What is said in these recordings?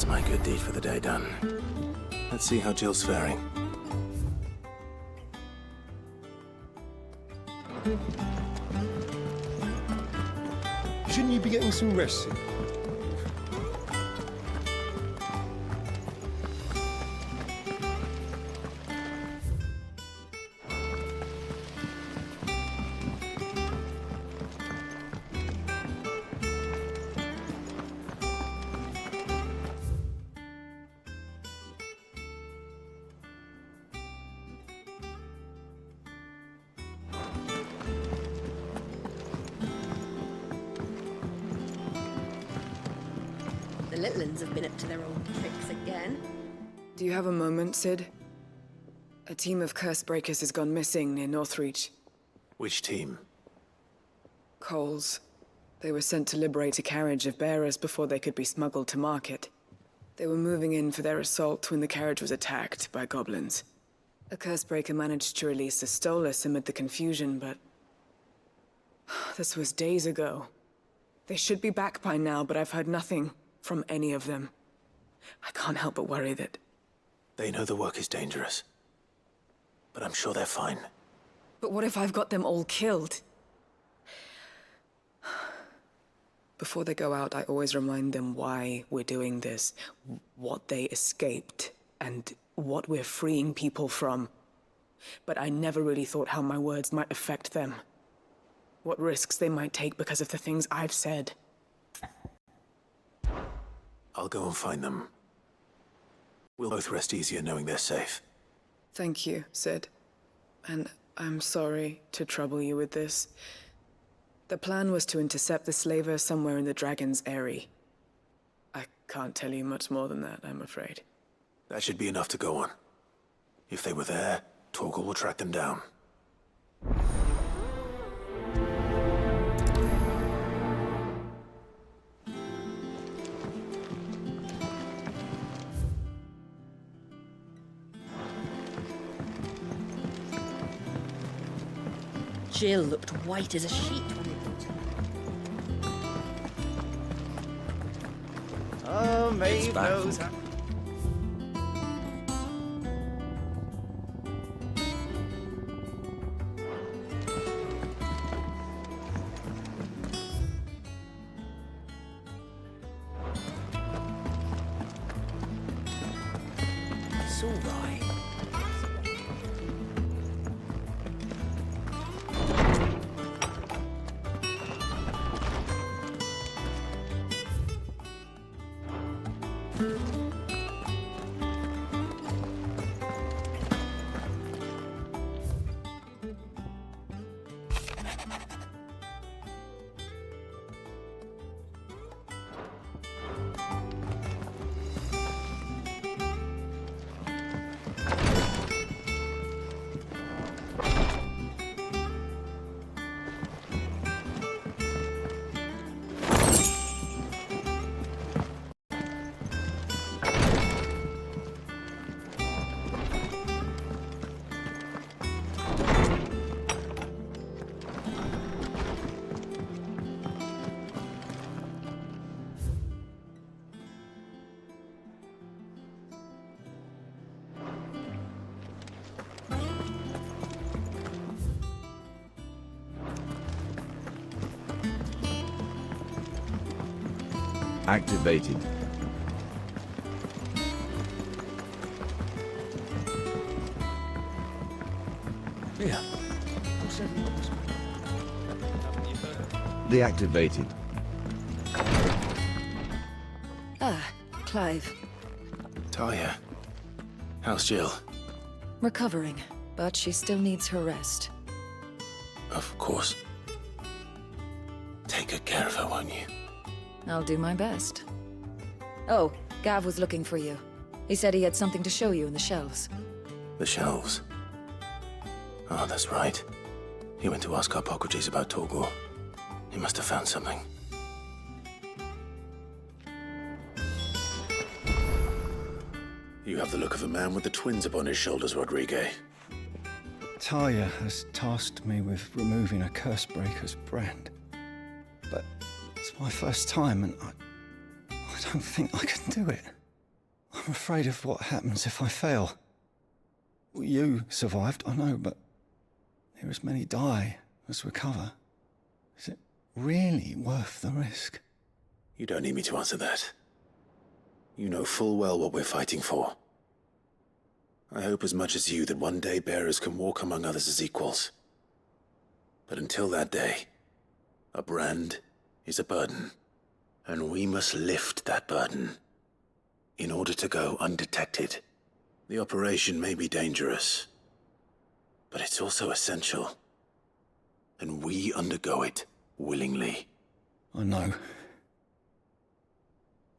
That's my good deed for the day done. Let's see how Jill's faring. Shouldn't you be getting some rest soon? The little ones have been up to their old tricks again. Do you have a moment, Sid? A team of curse breakers has gone missing near Northreach. Which team? Coles. They were sent to liberate a carriage of bearers before they could be smuggled to market. They were moving in for their assault when the carriage was attacked by goblins. A curse breaker managed to release a Stolas amid the confusion, but... this was days ago. They should be back by now, but I've heard nothing from any of them. I can't help but worry that... They know the work is dangerous. But I'm sure they're fine. But what if I've got them all killed? Before they go out, I always remind them why we're doing this, what they escaped, and what we're freeing people from. But I never really thought how my words might affect them. What risks they might take because of the things I've said. I'll go and find them. We'll both rest easier knowing they're safe. Thank you, Sid. And I'm sorry to trouble you with this. The plan was to intercept the slaver somewhere in the Dragon's Eyrie. I can't tell you much more than that, I'm afraid. That should be enough to go on. If they were there, Torgal will track them down. Jill looked white as a sheet when they put her. Oh, Maeve knows how. It's all right. Activated. Yeah. Deactivated. Ah, Clive. Talia. How's Jill? Recovering, but she still needs her rest. Of course. Take good care of her, won't you? I'll do my best. Oh, Gav was looking for you. He said he had something to show you in the shelves. The shelves. Oh, that's right. He went to ask Hippocrates about Torgal. He must have found something. You have the look of a man with the twins upon his shoulders, Rodrigue. Talia has tasked me with removing a Cursebreaker's brand. But it's my first time and I don't think I can do it. I'm afraid of what happens if I fail. You survived, I know, but there as many die as recover. Is it really worth the risk? You don't need me to answer that. You know full well what we're fighting for. I hope as much as you that one day bearers can walk among others as equals. But until that day, a brand is a burden, and we must lift that burden in order to go undetected. The operation may be dangerous, but it's also essential, and we undergo it willingly. I know.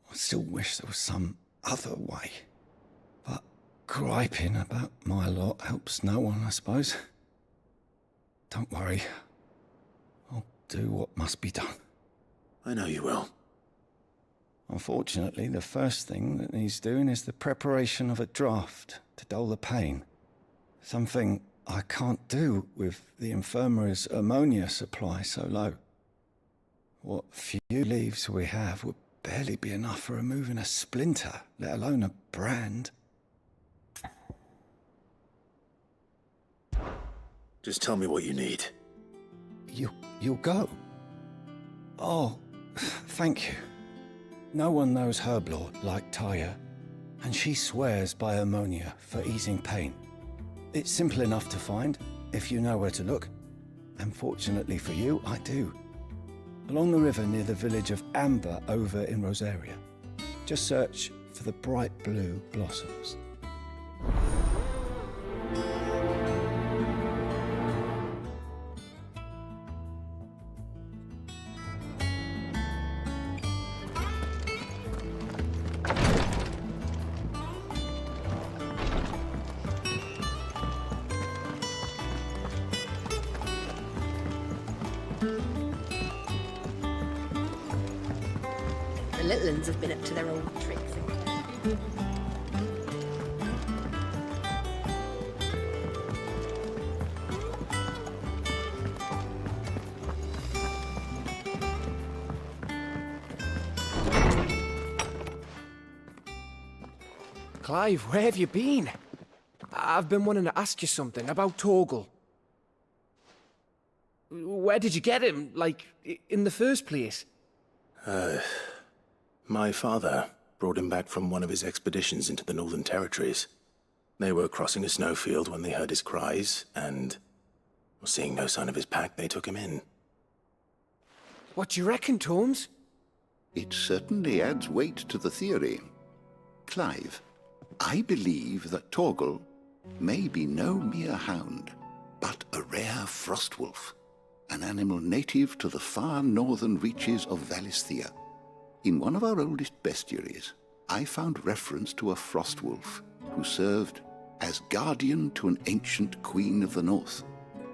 I still wish there was some other way. But griping about my lot helps no one, I suppose. Don't worry. I'll do what must be done. I know you will. Unfortunately, the first thing that needs doing is the preparation of a draft to dull the pain. Something I can't do with the infirmary's ammonia supply so low. What few leaves we have would barely be enough for removing a splinter, let alone a brand. Just tell me what you need. You'll go? Oh, thank you. No one knows Herblore like Taya, and she swears by ammonia for easing pain. It's simple enough to find, if you know where to look. And fortunately for you, I do. Along the river near the village of Amber over in Rosaria. Just search for the bright blue blossoms. The little uns have been up to their old tricks again. Clive, where have you been? I've been wanting to ask you something about Torgal. Where did you get him, like, in the first place? My father brought him back from one of his expeditions into the Northern Territories. They were crossing a snowfield when they heard his cries, and, seeing no sign of his pack, they took him in. What do you reckon, Tomes? It certainly adds weight to the theory. Clive, I believe that Torgal may be no mere hound, but a rare Frostwolf, an animal native to the far northern reaches of Valisthea. In one of our oldest bestiaries, I found reference to a Frostwolf who served as guardian to an ancient queen of the north.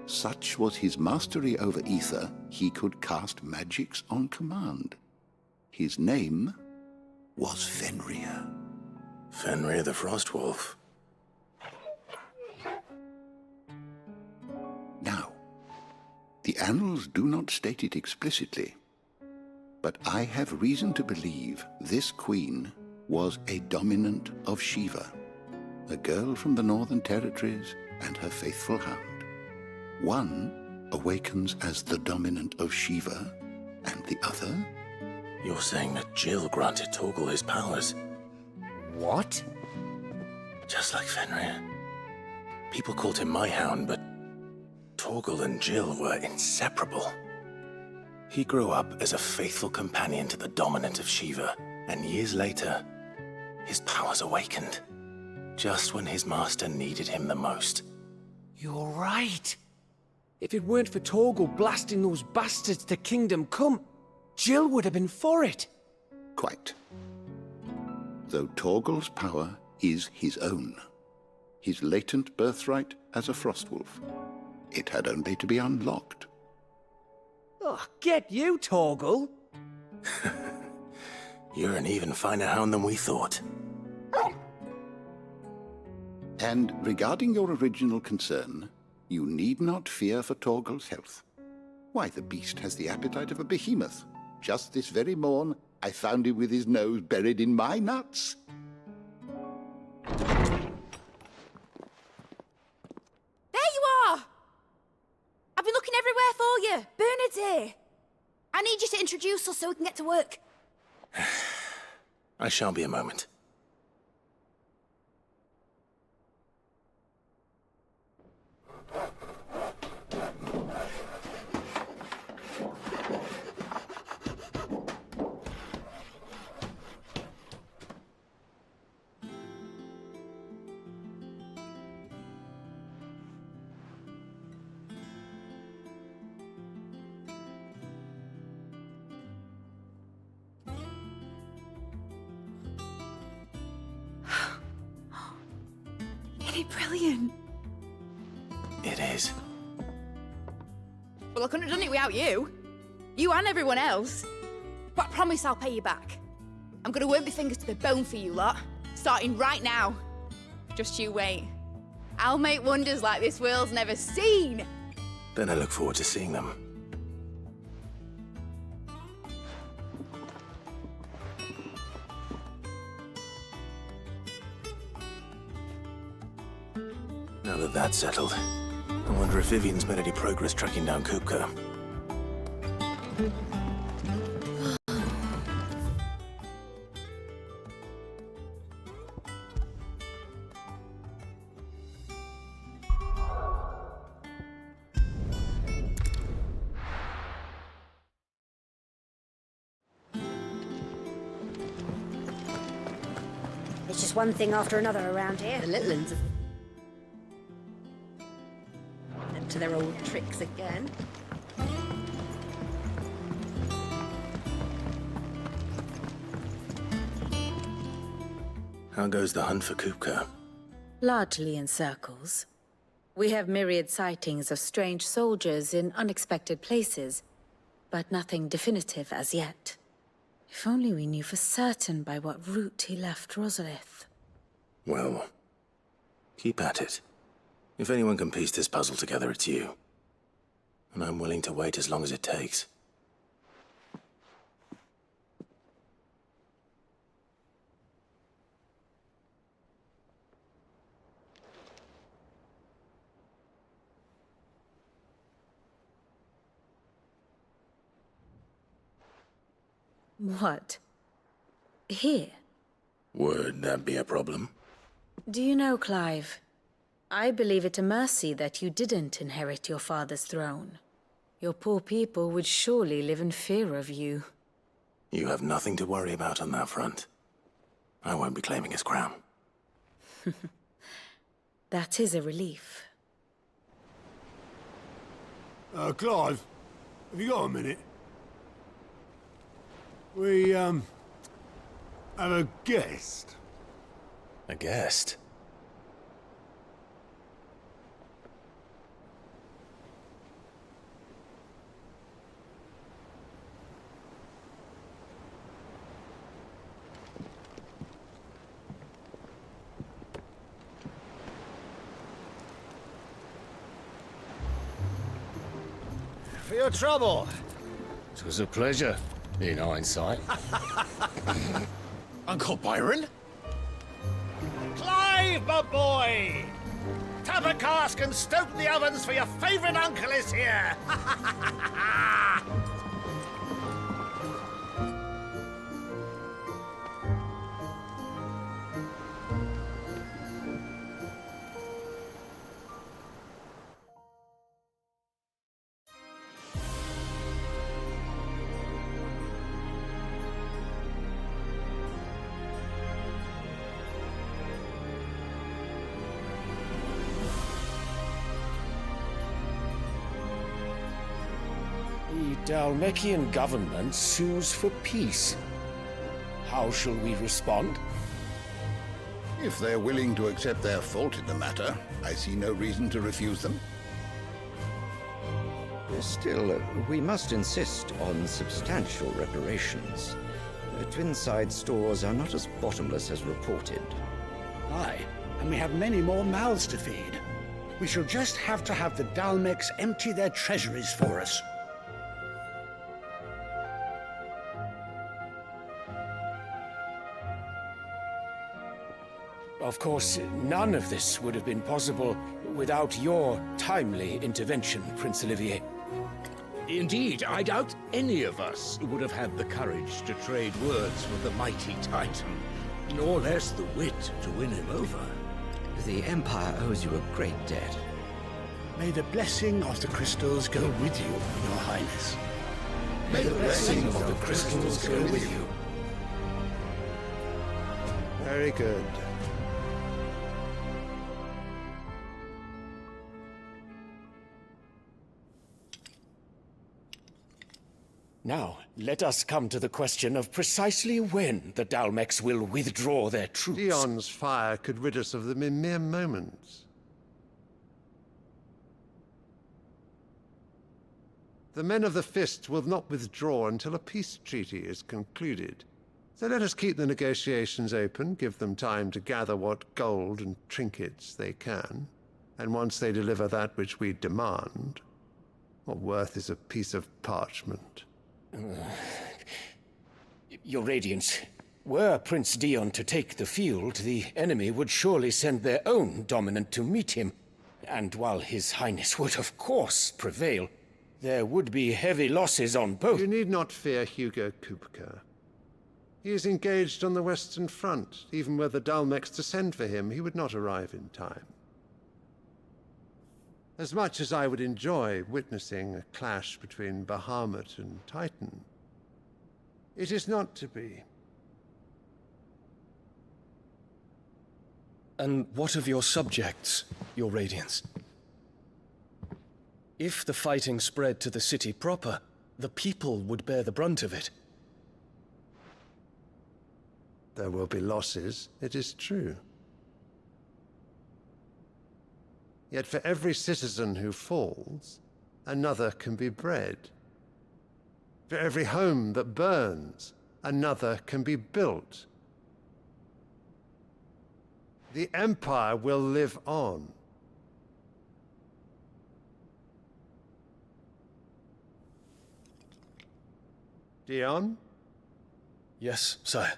Such was his mastery over ether, he could cast magics on command. His name was Fenrir. Fenrir the Frostwolf. Now, the annals do not state it explicitly, but I have reason to believe this queen was a dominant of Shiva, a girl from the Northern Territories and her faithful hound. One awakens as the dominant of Shiva, and the other... You're saying that Jill granted Torgal his powers? What? Just like Fenrir. People called him my hound, but Torgal and Jill were inseparable. He grew up as a faithful companion to the dominant of Shiva, and years later, his powers awakened, just when his master needed him the most. You're right. If it weren't for Torgal blasting those bastards to Kingdom Come, Jill would have been for it. Quite. Though Torgal's power is his own, his latent birthright as a Frostwolf. It had only to be unlocked. Oh, get you, Torgal! You're an even finer hound than we thought. And regarding your original concern, you need not fear for Torgal's health. Why, the beast has the appetite of a behemoth. Just this very morn, I found him with his nose buried in my nuts. There you are! I've been looking everywhere for you. Bernard's here. I need you to introduce us so we can get to work. I shan't be a moment. Isn't it brilliant? It is. Well, I couldn't have done it without you. You and everyone else. But I promise I'll pay you back. I'm gonna work my fingers to the bone for you lot, starting right now. Just you wait. I'll make wonders like this world's never seen. Then I look forward to seeing them. Now that that's settled, I wonder if Vivian's made any progress tracking down Kupka. It's just one thing after another around here. The little ones up to their old tricks again. How goes the hunt for Kupka? Largely in circles. We have myriad sightings of strange soldiers in unexpected places, but nothing definitive as yet. If only we knew for certain by what route he left Rosalith. Well, keep at it. If anyone can piece this puzzle together, it's you. And I'm willing to wait as long as it takes. What? Here? Would that be a problem? Do you know, Clive? I believe it a mercy that you didn't inherit your father's throne. Your poor people would surely live in fear of you. You have nothing to worry about on that front. I won't be claiming his crown. That is a relief. Clive, have you got a minute? We, have a guest. A guest? For your trouble. It was a pleasure, in hindsight. Uncle Byron? Clive, my boy! Tap a cask and stoke the ovens for your favourite uncle is here! The Dalmekian government sues for peace. How shall we respond? If they're willing to accept their fault in the matter, I see no reason to refuse them. Still, we must insist on substantial reparations. Twinside stores are not as bottomless as reported. Aye, and we have many more mouths to feed. We shall just have to have the Dalmecs empty their treasuries for us. Of course, none of this would have been possible without your timely intervention, Prince Olivier. Indeed, I doubt any of us would have had the courage to trade words with the mighty Titan, nor less the wit to win him over. The Empire owes you a great debt. May the blessing of the crystals go with you, Your Highness. May the blessing of the crystals go with you. Very good. Now, let us come to the question of precisely when the Dalmex will withdraw their troops. Dion's fire could rid us of them in mere moments. The men of the Fist will not withdraw until a peace treaty is concluded. So let us keep the negotiations open, give them time to gather what gold and trinkets they can, and once they deliver that which we demand, what worth is a piece of parchment? Your Radiance, were Prince Dion to take the field, the enemy would surely send their own dominant to meet him. And while His Highness would of course prevail, there would be heavy losses on both. You need not fear Hugo Kupka. He is engaged on the Western Front. Even were the Dalmex to send for him, he would not arrive in time. As much as I would enjoy witnessing a clash between Bahamut and Titan, it is not to be. And what of your subjects, Your Radiance? If the fighting spread to the city proper, the people would bear the brunt of it. There will be losses, it is true. Yet for every citizen who falls, another can be bred. For every home that burns, another can be built. The Empire will live on. Dion? Yes, sire.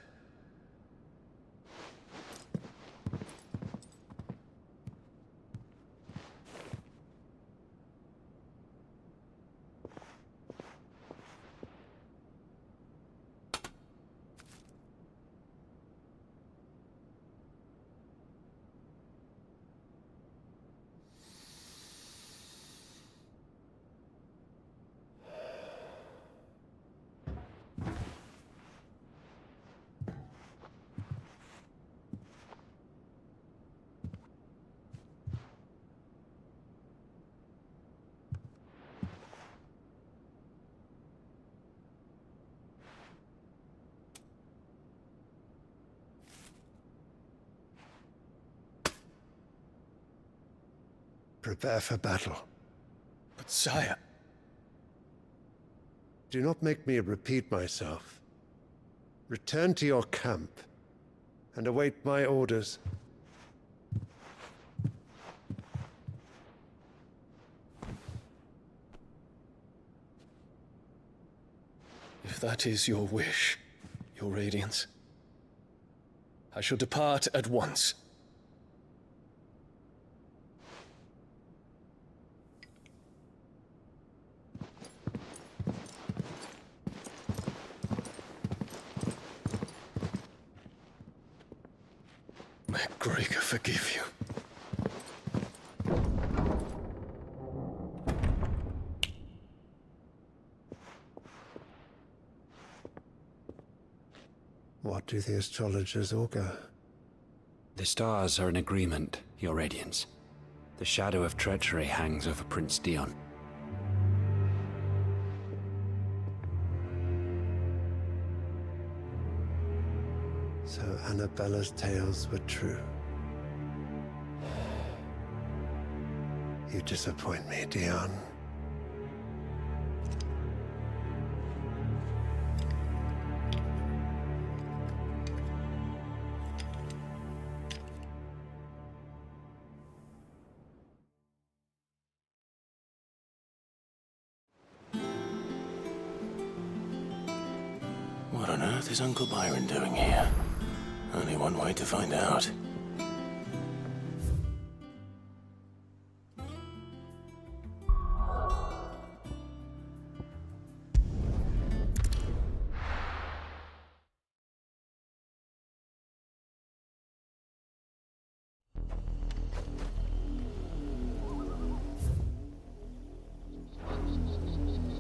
Prepare for battle. But sire... Do not make me repeat myself. Return to your camp and await my orders. If that is your wish, Your Radiance, I shall depart at once. May Gregor forgive you. What do the astrologers augur? The stars are in agreement, Your Radiance. The shadow of treachery hangs over Prince Dion. So Annabella's tales were true. You disappoint me, Dion. What on earth is Uncle Byron doing here? Only one way to find out.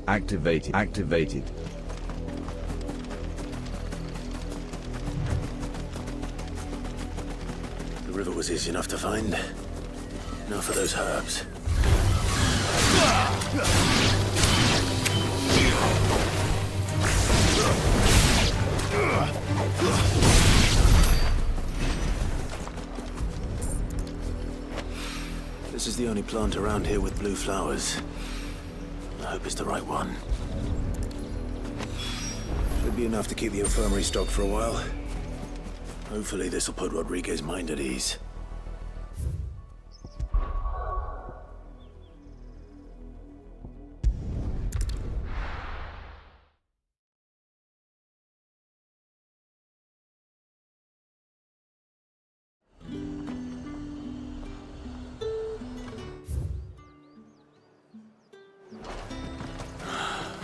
Activated. The river was easy enough to find. Now for those herbs. This is the only plant around here with blue flowers. I hope it's the right one. Should be enough to keep the infirmary stocked for a while. Hopefully this will put Rodrigue's mind at ease.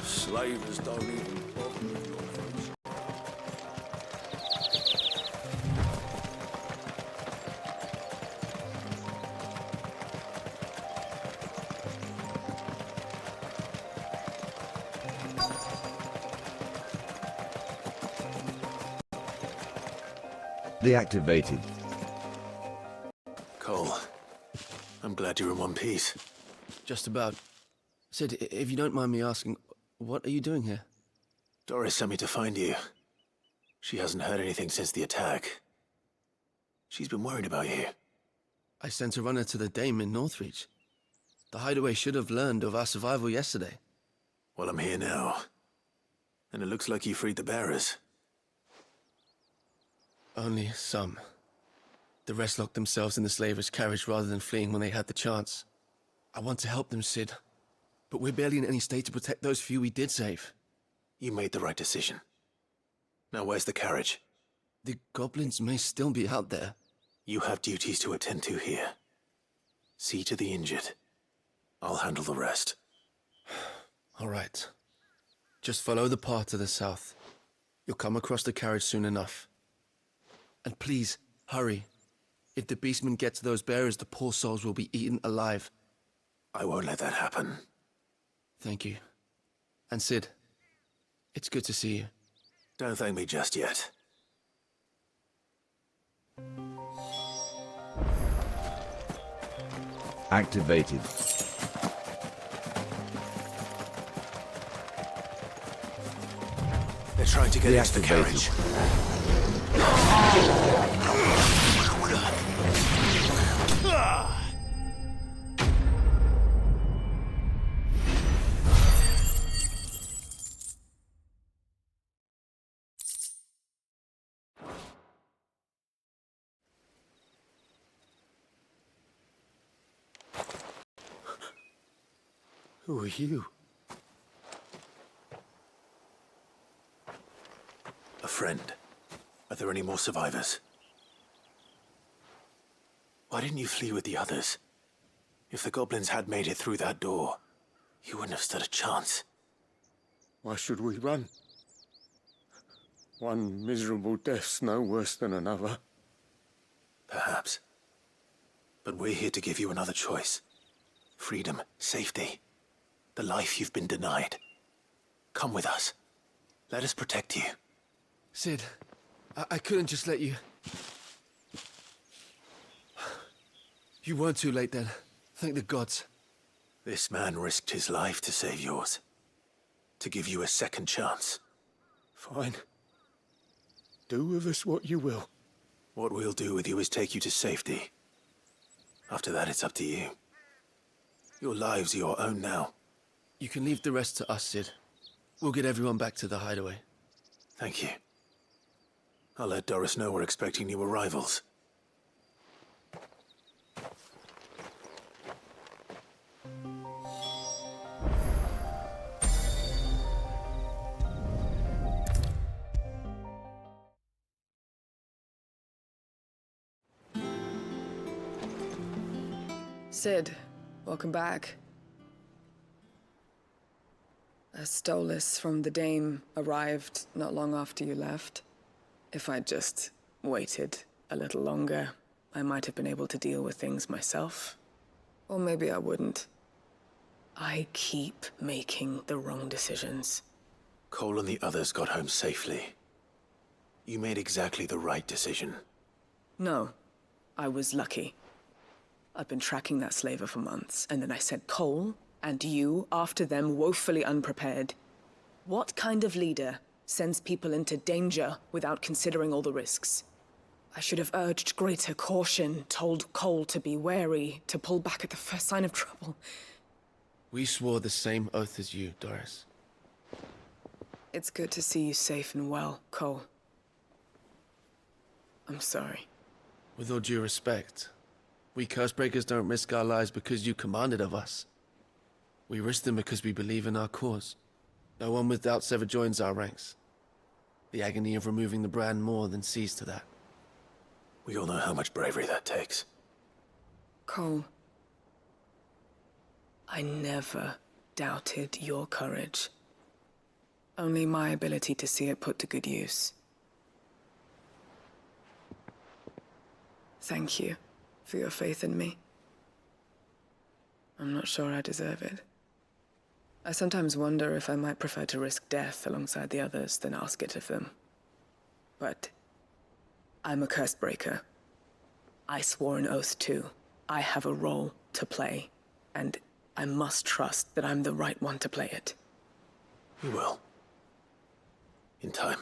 Slavers don't even bother with your friends. Deactivated. Cole, I'm glad you're in one piece. Just about. Sid, if you don't mind me asking, what are you doing here? Doris sent me to find you. She hasn't heard anything since the attack. She's been worried about you. I sent a runner to the Dame in Northreach. The Hideaway should have learned of our survival yesterday. Well, I'm here now. And it looks like you freed the bearers. Only some. The rest locked themselves in the slavers' carriage rather than fleeing when they had the chance. I want to help them, Sid. But we're barely in any state to protect those few we did save. You made the right decision. Now where's the carriage? The goblins may still be out there. You have duties to attend to here. See to the injured. I'll handle the rest. All right. Just follow the path to the south. You'll come across the carriage soon enough. And please, hurry. If the beastmen get to those bearers, the poor souls will be eaten alive. I won't let that happen. Thank you. And Sid, it's good to see you. Don't thank me just yet. Activated. They're trying to get into the carriage. Who are you? A friend. Are there any more survivors? Why didn't you flee with the others? If the goblins had made it through that door, you wouldn't have stood a chance. Why should we run? One miserable death's no worse than another. Perhaps. But we're here to give you another choice. Freedom, safety. The life you've been denied. Come with us. Let us protect you. Sid, I couldn't just let you... You weren't too late then. Thank the gods. This man risked his life to save yours. To give you a second chance. Fine. Do with us what you will. What we'll do with you is take you to safety. After that, it's up to you. Your lives are your own now. You can leave the rest to us, Sid. We'll get everyone back to the Hideaway. Thank you. I'll let Doris know we're expecting new arrivals. Sid, welcome back. A stolus from the Dame arrived not long after you left. If I'd just waited a little longer, I might have been able to deal with things myself. Or maybe I wouldn't. I keep making the wrong decisions. Cole and the others got home safely. You made exactly the right decision. No, I was lucky. I've been tracking that slaver for months, and then I sent Cole and you after them, woefully unprepared. What kind of leader sends people into danger without considering all the risks? I should have urged greater caution, told Cole to be wary, to pull back at the first sign of trouble. We swore the same oath as you, Doris. It's good to see you safe and well, Cole. I'm sorry. With all due respect, we Cursebreakers don't risk our lives because you commanded of us. We risk them because we believe in our cause. No one with doubts ever joins our ranks. The agony of removing the brand more than sees to that. We all know how much bravery that takes. Cole, I never doubted your courage. Only my ability to see it put to good use. Thank you for your faith in me. I'm not sure I deserve it. I sometimes wonder if I might prefer to risk death alongside the others than ask it of them. But I'm a Cursebreaker. I swore an oath too. I have a role to play, and I must trust that I'm the right one to play it. You will. In time.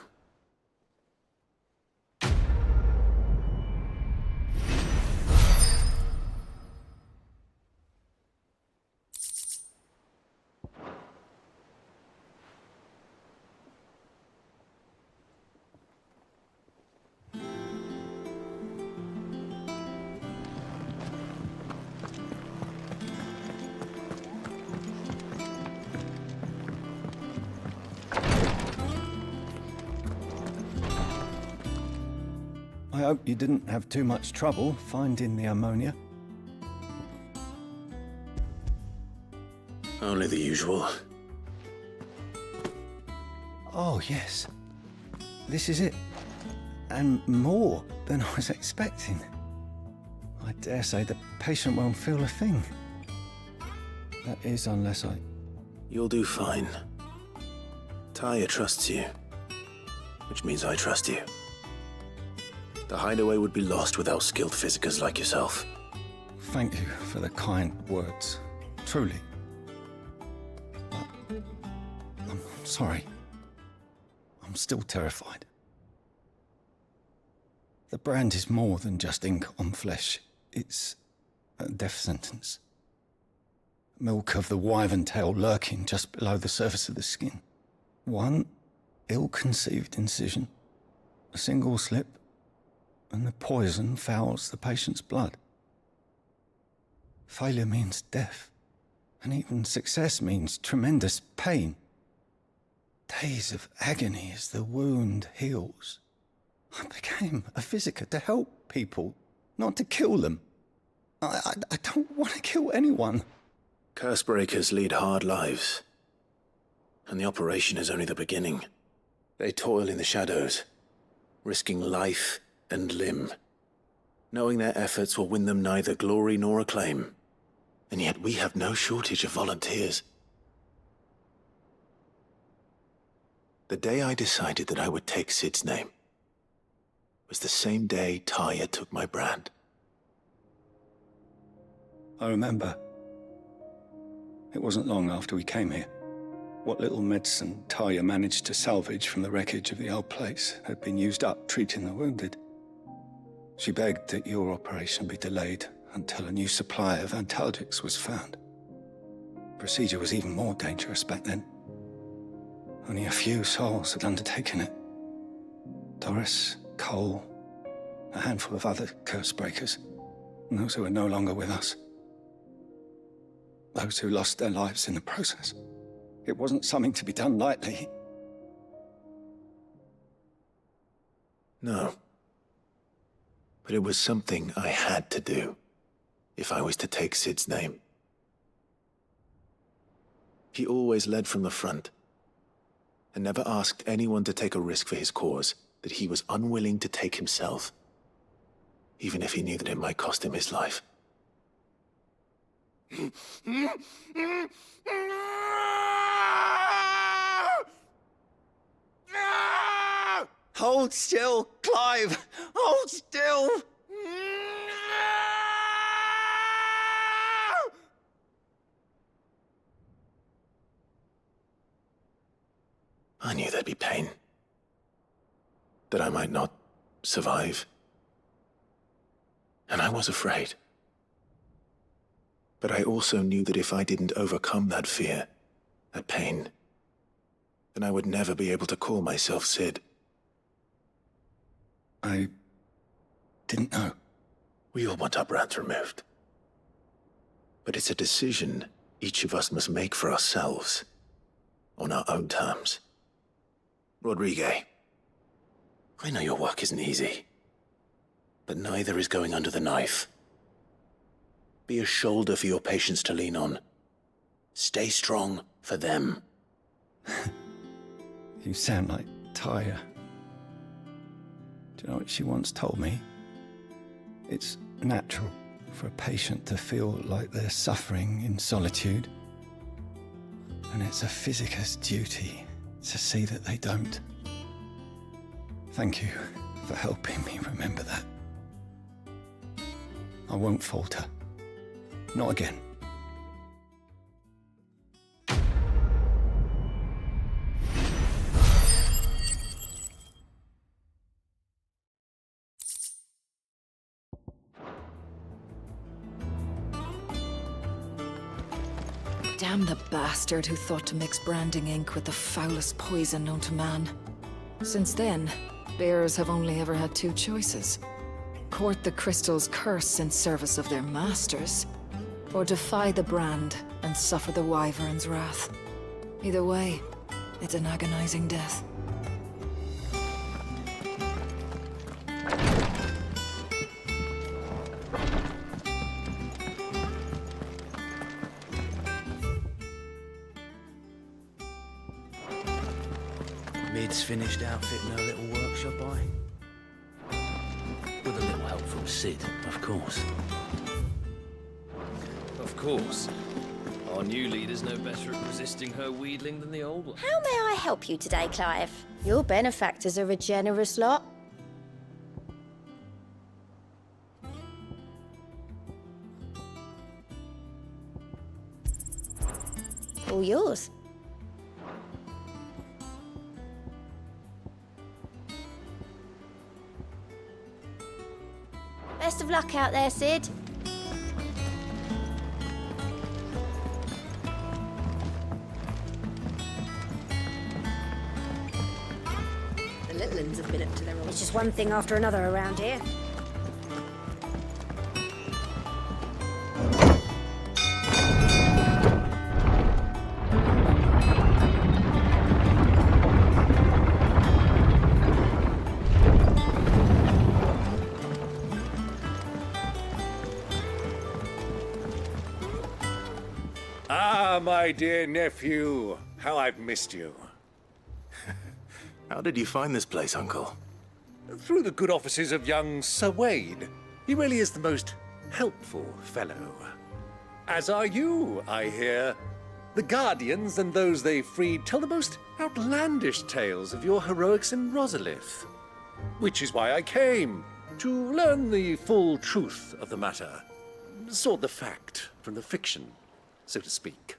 I hope you didn't have too much trouble finding the ammonia. Only the usual. Oh, yes. This is it. And more than I was expecting. I dare say the patient won't feel a thing. That is, unless I... You'll do fine. Taya trusts you, which means I trust you. The Hideaway would be lost without skilled Physickers like yourself. Thank you for the kind words. Truly. But I'm sorry. I'm still terrified. The brand is more than just ink on flesh. It's a death sentence. Milk of the wyvern tail lurking just below the surface of the skin. One ill-conceived incision, a single slip, and the poison fouls the patient's blood. Failure means death, and even success means tremendous pain. Days of agony as the wound heals. I became a Physicker to help people, not to kill them. I don't want to kill anyone. Cursebreakers lead hard lives, and the operation is only the beginning. They toil in the shadows, risking life and limb, knowing their efforts will win them neither glory nor acclaim. And yet we have no shortage of volunteers. The day I decided that I would take Sid's name was the same day Taya took my brand. I remember. It wasn't long after we came here. What little medicine Taya managed to salvage from the wreckage of the old place had been used up treating the wounded. She begged that your operation be delayed until a new supply of antalgics was found. The procedure was even more dangerous back then. Only a few souls had undertaken it. Doris, Cole, a handful of other Cursebreakers, and those who are no longer with us. Those who lost their lives in the process. It wasn't something to be done lightly. No. But it was something I had to do, if I was to take Sid's name. He always led from the front, and never asked anyone to take a risk for his cause that he was unwilling to take himself, even if he knew that it might cost him his life. Hold still, Clive! Hold still! I knew there'd be pain. That I might not survive. And I was afraid. But I also knew that if I didn't overcome that fear, that pain, then I would never be able to call myself Sid. I didn't know. We all want our brands removed. But it's a decision each of us must make for ourselves, on our own terms. Rodrigue, I know your work isn't easy, but neither is going under the knife. Be a shoulder for your patients to lean on. Stay strong for them. You sound like Tyre. Do you know what she once told me? It's natural for a patient to feel like they're suffering in solitude. And it's a physicist's duty to see that they don't. Thank you for helping me remember that. I won't falter. Not again. Damn the bastard who thought to mix branding ink with the foulest poison known to man. Since then, bearers have only ever had two choices. Court the crystal's curse in service of their masters, or defy the brand and suffer the wyvern's wrath. Either way, it's an agonizing death. Mid's finished outfitting her little workshop, with a little help from Sid, of course. Of course. Our new leader's no better at resisting her wheedling than the old one. How may I help you today, Clive? Your benefactors are a generous lot. All yours. Best of luck out there, Sid. The little ones have been up to their old. It's just one thing after another around here. My dear nephew, how I've missed you. How did you find this place, Uncle? Through the good offices of young Sir Wade. He really is the most helpful fellow. As are you, I hear. The Guardians and those they freed tell the most outlandish tales of your heroics in Rosalith. Which is why I came, to learn the full truth of the matter. Sort the fact from the fiction, so to speak.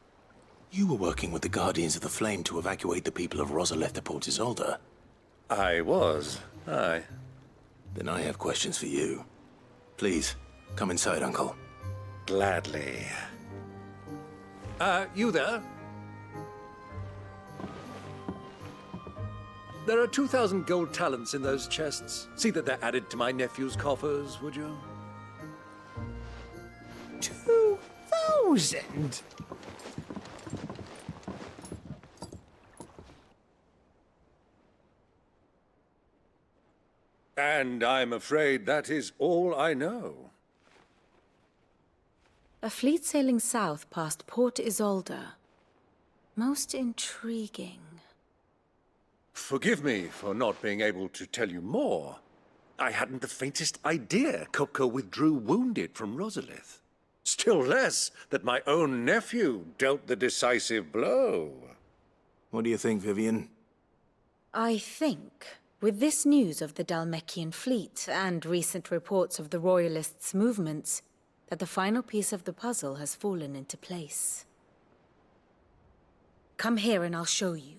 You were working with the Guardians of the Flame to evacuate the people of Rosalith to Port Isolde. I was, aye. Then I have questions for you. Please, come inside, Uncle. Gladly. You there? There are 2,000 gold talents in those chests. See that they're added to my nephew's coffers, would you? 2,000? And I'm afraid that is all I know. A fleet sailing south past Port Isolde. Most intriguing. Forgive me for not being able to tell you more. I hadn't the faintest idea Kupka withdrew wounded from Rosalith. Still less that my own nephew dealt the decisive blow. What do you think, Vivian? I think, with this news of the Dhalmekian fleet and recent reports of the Royalists' movements, that the final piece of the puzzle has fallen into place. Come here and I'll show you.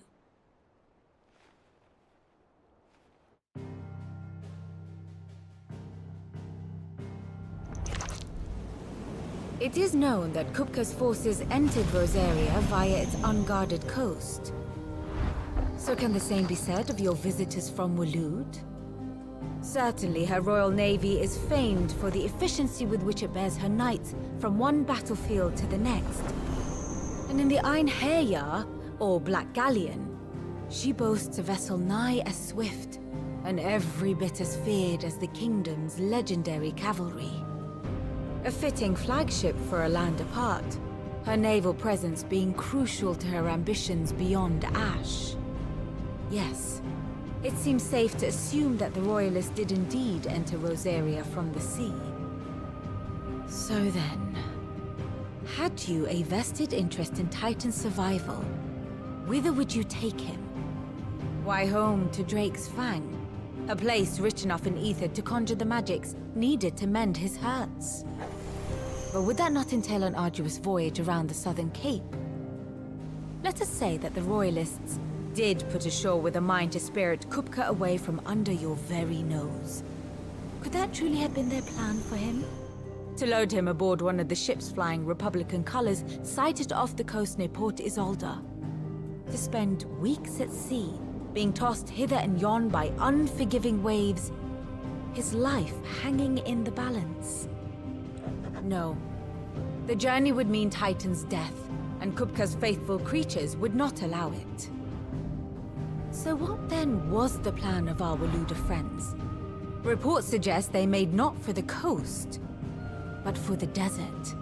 It is known that Kupka's forces entered Rosaria via its unguarded coast. So can the same be said of your visitors from Waloed? Certainly her royal navy is famed for the efficiency with which it bears her knights from one battlefield to the next. And in the Einherjar, or Black Galleon, she boasts a vessel nigh as swift, and every bit as feared as the kingdom's legendary cavalry. A fitting flagship for a land apart, her naval presence being crucial to her ambitions beyond Ash. Yes, it seems safe to assume that the Royalists did indeed enter Rosaria from the sea. So then, had you a vested interest in Titan's survival, whither would you take him? Why, home to Drake's Fang, a place rich enough in ether to conjure the magics needed to mend his hurts. But would that not entail an arduous voyage around the southern cape? Let us say that the Royalists did put ashore with a mind to spirit Kupka away from under your very nose. Could that truly have been their plan for him? To load him aboard one of the ships flying Republican colors sighted off the coast near Port Isolde. To spend weeks at sea, being tossed hither and yon by unforgiving waves, his life hanging in the balance. No. The journey would mean Titan's death, and Kupka's faithful creatures would not allow it. So what then was the plan of our Waluda friends? Reports suggest they made not for the coast, but for the desert.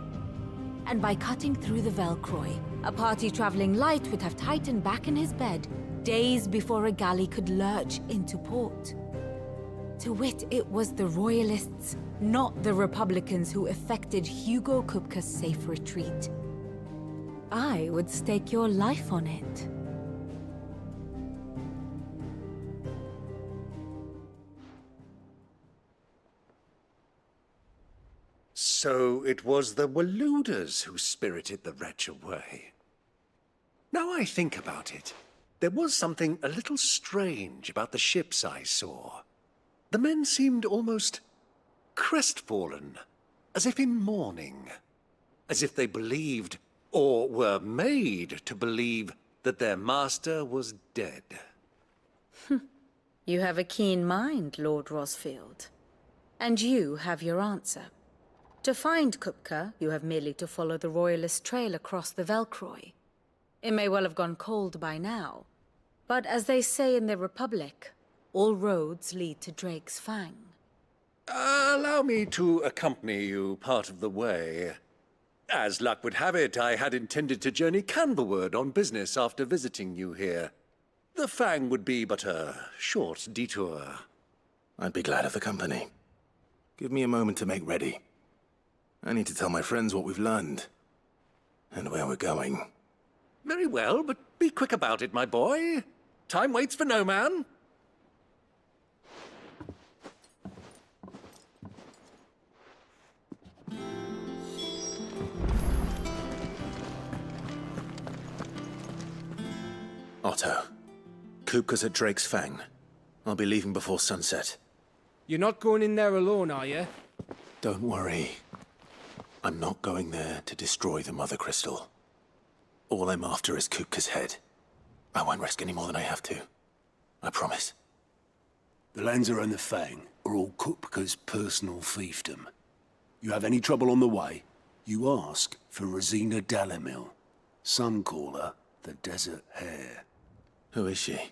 And by cutting through the Velcroy, a party traveling light would have Titan back in his bed days before a galley could lurch into port. To wit, it was the Royalists, not the Republicans, who effected Hugo Kupka's safe retreat. I would stake your life on it. So it was the Waluders who spirited the wretch away. Now I think about it, there was something a little strange about the ships I saw. The men seemed almost crestfallen, as if in mourning, as if they believed, or were made to believe, that their master was dead. You have a keen mind, Lord Rosfield. And you have your answer. To find Kupka, you have merely to follow the Royalist trail across the Velcroy. It may well have gone cold by now, but as they say in the Republic, all roads lead to Drake's Fang. Allow me to accompany you part of the way. As luck would have it, I had intended to journey Canverward on business after visiting you here. The Fang would be but a short detour. I'd be glad of the company. Give me a moment to make ready. I need to tell my friends what we've learned, and where we're going. Very well, but be quick about it, my boy. Time waits for no man. Otto, Kupka's at Drake's Fang. I'll be leaving before sunset. You're not going in there alone, are you? Don't worry. I'm not going there to destroy the Mother Crystal. All I'm after is Kupka's head. I won't risk any more than I have to. I promise. The Lancer and the Fang are all Kupka's personal fiefdom. You have any trouble on the way, you ask for Rosina Dalamil. Some call her the Desert Hare. Who is she?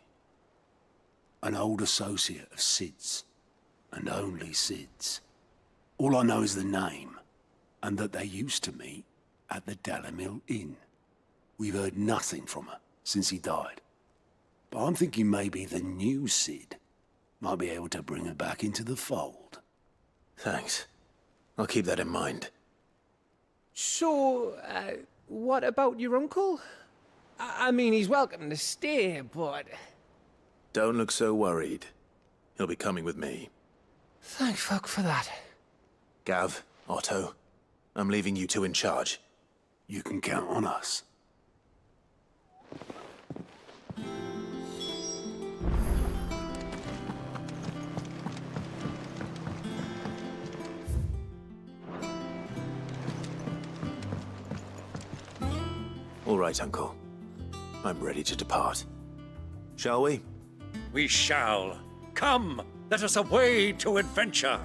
An old associate of Sid's, and only Sid's. All I know is the name, and that they used to meet at the Dalamil Inn. We've heard nothing from her since he died. But I'm thinking maybe the new Sid might be able to bring her back into the fold. Thanks. I'll keep that in mind. So, what about your uncle? I mean, he's welcome to stay, but... Don't look so worried. He'll be coming with me. Thank fuck for that. Gav, Otto, I'm leaving you two in charge. You can count on us. All right, Uncle. I'm ready to depart. Shall we? We shall. Come, let us away to adventure.